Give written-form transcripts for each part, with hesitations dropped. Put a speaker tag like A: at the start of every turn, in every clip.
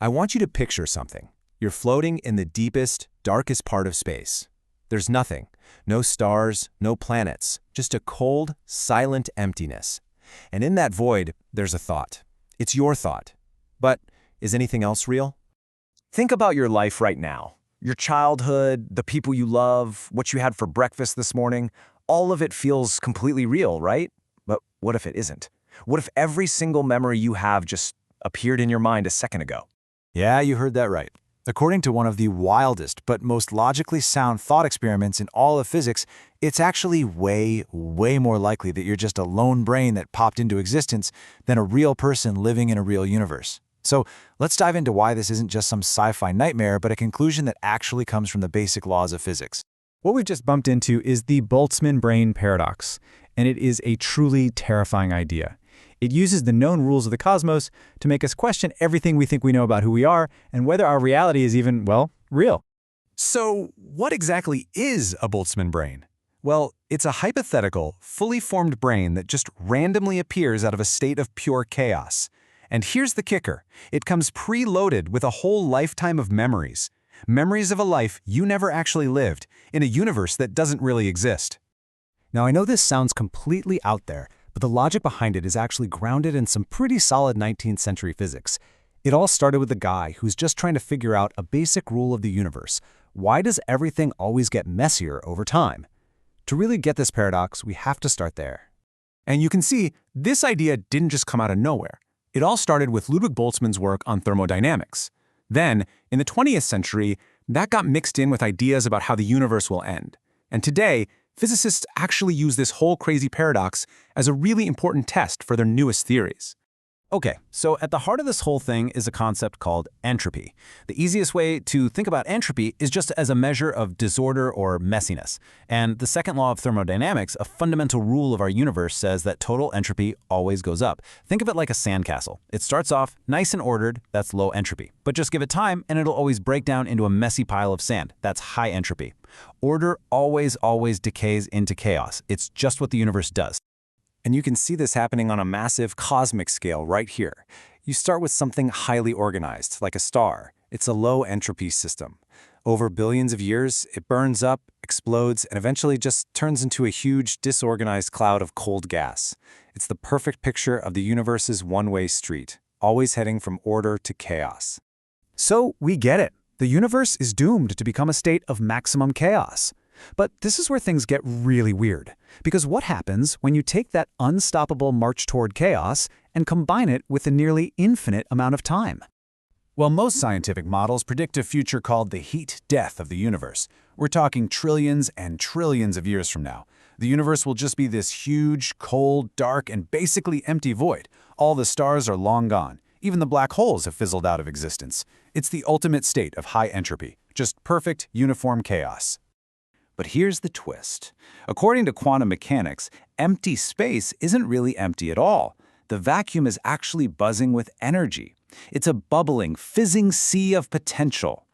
A: I want you to picture something. You're floating in the deepest, darkest part of space. There's nothing. No stars, no planets, just a cold, silent emptiness. And in that void, there's a thought. It's your thought. But is anything else real?
B: Think about your life right now. Your childhood, the people you love, what you had for breakfast this morning, all of it feels completely real, right? But what if it isn't? What if every single memory you have just appeared in your mind a second ago?
C: Yeah, you heard that right. According to one of the wildest but most logically sound thought experiments in all of physics, it's actually way more likely that you're just a lone brain that popped into existence than a real person living in a real universe. So let's dive into why this isn't just some sci-fi nightmare, but a conclusion that actually comes from the basic laws of physics.
D: What we've just bumped into is the Boltzmann Brain paradox, and it is a truly terrifying idea. It uses the known rules of the cosmos to make us question everything we think we know about who we are and whether our reality is even, well, real.
A: So, what exactly is a Boltzmann brain? Well, it's a hypothetical, fully formed brain that just randomly appears out of a state of pure chaos. And here's the kicker. It comes preloaded with a whole lifetime of memories. Memories of a life you never actually lived, in a universe that doesn't really exist.
C: Now, I know this sounds completely out there, but the logic behind it is actually grounded in some pretty solid 19th century physics. It all started with a guy who's just trying to figure out a basic rule of the universe. Why does everything always get messier over time? To really get this paradox, we have to start there.
A: And you can see, this idea didn't just come out of nowhere. It all started with Ludwig Boltzmann's work on thermodynamics. Then, in the 20th century, that got mixed in with ideas about how the universe will end. And today, physicists actually use this whole crazy paradox as a really important test for their newest theories.
C: Okay, so at the heart of this whole thing is a concept called entropy. The easiest way to think about entropy is just as a measure of disorder or messiness. And the second law of thermodynamics, a fundamental rule of our universe, says that total entropy always goes up. Think of it like a sandcastle. It starts off nice and ordered, that's low entropy. But just give it time and it'll always break down into a messy pile of sand, that's high entropy. Order always decays into chaos. It's just what the universe does.
A: And you can see this happening on a massive cosmic scale right here. You start with something highly organized, like a star. It's a low entropy system. Over billions of years, it burns up, explodes, and eventually just turns into a huge, disorganized cloud of cold gas. It's the perfect picture of the universe's one-way street, always heading from order to chaos.
C: So we get it. The universe is doomed to become a state of maximum chaos. But this is where things get really weird. Because what happens when you take that unstoppable march toward chaos and combine it with a nearly infinite amount of time? Well, most scientific models predict a future called the heat death of the universe. We're talking trillions and trillions of years from now. The universe will just be this huge, cold, dark, and basically empty void. All the stars are long gone. Even the black holes have fizzled out of existence. It's the ultimate state of high entropy. Just perfect, uniform chaos. But here's the twist. According to quantum mechanics, empty space isn't really empty at all. The vacuum is actually buzzing with energy. It's a bubbling, fizzing sea of potential.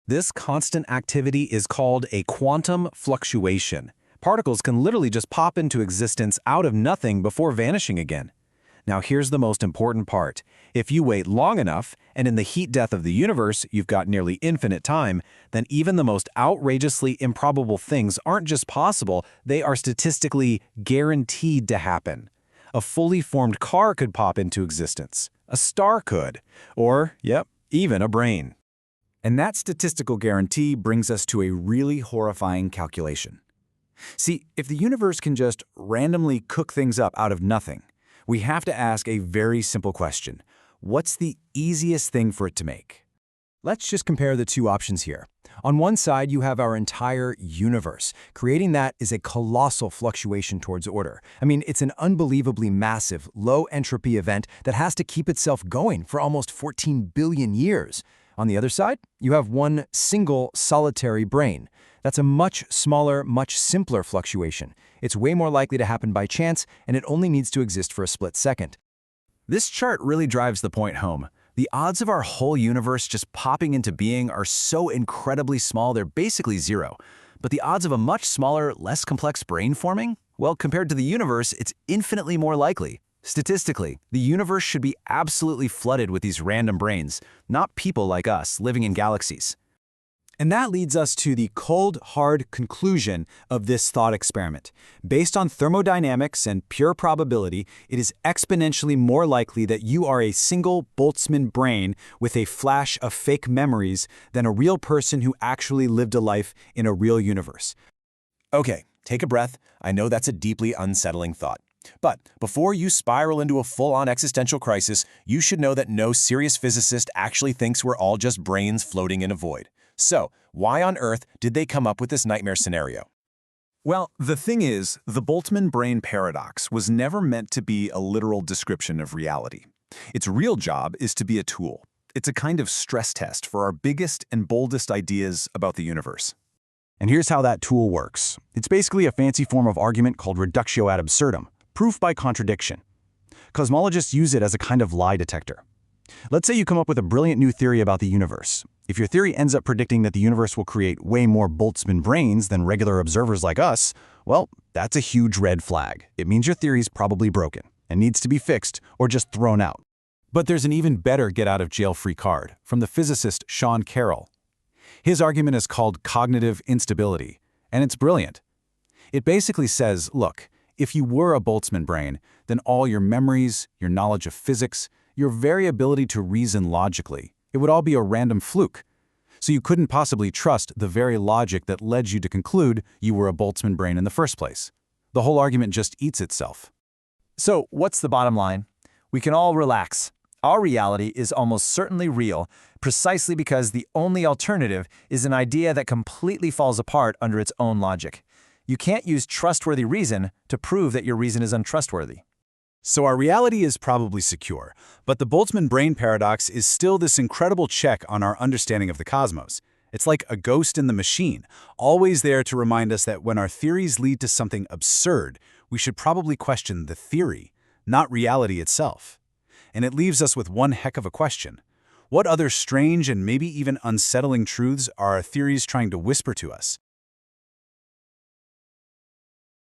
A: This constant activity is called a quantum fluctuation. Particles can literally just pop into existence out of nothing before vanishing again. Now here's the most important part. If you wait long enough, and in the heat death of the universe you've got nearly infinite time, then even the most outrageously improbable things aren't just possible, they are statistically guaranteed to happen. A fully formed car could pop into existence. A star could. Or, even a brain.
C: And that statistical guarantee brings us to a really horrifying calculation. See, if the universe can just randomly cook things up out of nothing, we have to ask a very simple question. What's the easiest thing for it to make?
A: Let's just compare the two options here. On one side, you have our entire universe. Creating that is a colossal fluctuation towards order. I mean, it's an unbelievably massive, low-entropy event that has to keep itself going for almost 14 billion years. On the other side, you have one single, solitary brain. That's a much smaller, much simpler fluctuation. It's way more likely to happen by chance, and it only needs to exist for a split second.
C: This chart really drives the point home. The odds of our whole universe just popping into being are so incredibly small they're basically zero. But the odds of a much smaller, less complex brain forming? Well, compared to the universe, it's infinitely more likely.
B: Statistically, the universe should be absolutely flooded with these random brains, not people like us living in galaxies.
D: And that leads us to the cold, hard conclusion of this thought experiment. Based on thermodynamics and pure probability, it is exponentially more likely that you are a single Boltzmann brain with a flash of fake memories than a real person who actually lived a life in a real universe.
A: Okay, take a breath. I know that's a deeply unsettling thought. But before you spiral into a full-on existential crisis, you should know that no serious physicist actually thinks we're all just brains floating in a void. So, why on earth did they come up with this nightmare scenario?
E: Well, the thing is, the Boltzmann Brain paradox was never meant to be a literal description of reality. Its real job is to be a tool. It's a kind of stress test for our biggest and boldest ideas about the universe.
A: And here's how that tool works. It's basically a fancy form of argument called reductio ad absurdum, proof by contradiction. Cosmologists use it as a kind of lie detector. Let's say you come up with a brilliant new theory about the universe. If your theory ends up predicting that the universe will create way more Boltzmann brains than regular observers like us, well, that's a huge red flag. It means your theory's probably broken and needs to be fixed or just thrown out.
D: But there's an even better get-out-of-jail-free card from the physicist Sean Carroll. His argument is called cognitive instability, and it's brilliant. It basically says, look, if you were a Boltzmann brain, then all your memories, your knowledge of physics, your very ability to reason logically, it would all be a random fluke. So you couldn't possibly trust the very logic that led you to conclude you were a Boltzmann brain in the first place. The whole argument just eats itself.
B: So, what's the bottom line? We can all relax. Our reality is almost certainly real, precisely because the only alternative is an idea that completely falls apart under its own logic. You can't use trustworthy reason to prove that your reason is untrustworthy.
F: So our reality is probably secure, but the Boltzmann brain paradox is still this incredible check on our understanding of the cosmos. It's like a ghost in the machine, always there to remind us that when our theories lead to something absurd, we should probably question the theory, not reality itself. And it leaves us with one heck of a question. What other strange and maybe even unsettling truths are our theories trying to whisper to us?